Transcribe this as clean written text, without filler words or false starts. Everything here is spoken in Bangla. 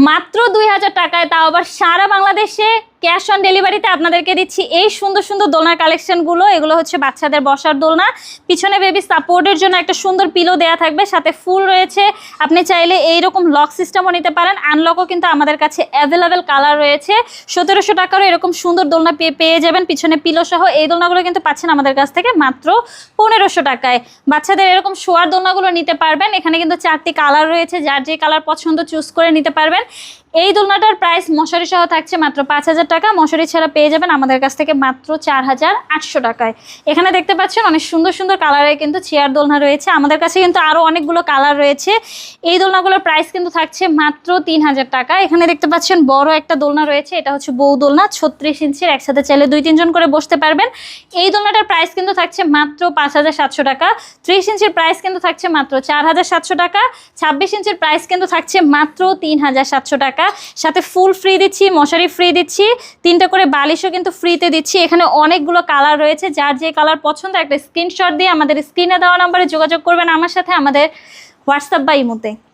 মাত্র 2000 টাকায়, তাও আবার সারা বাংলাদেশে ক্যাশ অন ডেলিভারিতে আপনাদেরকে দিচ্ছি এই সুন্দর সুন্দর দোলনার কালেকশনগুলো। এগুলো হচ্ছে বাচ্চাদের বসার দোলনা, পিছনে বেবি সাপোর্টের জন্য একটা সুন্দর পিলো দেয়া থাকবে, সাথে ফুল রয়েছে। আপনি চাইলে এইরকম লক সিস্টেমও নিতে পারেন, আনলকও কিন্তু আমাদের কাছে অ্যাভেলেবেল কালার রয়েছে। 1700 টাকারও এরকম সুন্দর দোলনা পেয়ে যাবেন, পিছনে পিলো সহ। এই দোলনাগুলো কিন্তু পাচ্ছেন আমাদের কাছ থেকে মাত্র 1500 টাকায়। বাচ্চাদের এরকম শোয়ার দোলনাগুলো নিতে পারবেন, এখানে কিন্তু 4টি কালার রয়েছে, যার যে কালার পছন্দ চুজ করে নিতে পারবেন। এই দোলনাটার প্রাইস মশারি সহ থাকছে মাত্র 5000 টাকা, মশারি ছাড়া পেয়ে যাবেন আমাদের কাছ থেকে মাত্র 4800 টাকায়। এখানে দেখতে পাচ্ছেন অনেক সুন্দর সুন্দর কালারের কিন্তু চেয়ার দোলনা রয়েছে, আমাদের কাছে কিন্তু আরও অনেকগুলো কালার রয়েছে। এই দোলনাগুলোর প্রাইস কিন্তু থাকছে মাত্র 3000 টাকা। এখানে দেখতে পাচ্ছেন বড় একটা দোলনা রয়েছে, এটা হচ্ছে বউ দোলনা, 36 ইঞ্চির, একসাথে চাইলে 2-3 জন করে বসতে পারবেন। এই দোলনাটার প্রাইস কিন্তু থাকছে মাত্র 5700 টাকা। 30 ইঞ্চির প্রাইস কিন্তু থাকছে মাত্র 4700 টাকা। 26 ইঞ্চির প্রাইস কিন্তু থাকছে মাত্র 3700 টাকা। সাথে ফুল ফ্রি দিচ্ছি, মশারি ফ্রি দিচ্ছি, 3টা করে বালিশও কিন্তু ফ্রিতে দিচ্ছি। এখানে অনেকগুলো কালার রয়েছে, যার যে কালার পছন্দ একটা স্ক্রিনশট দিয়ে আমাদের স্ক্রিনে দেওয়া নম্বরে যোগাযোগ করবেন আমার সাথে, আমাদের হোয়াটসঅ্যাপ বা ইমোতে।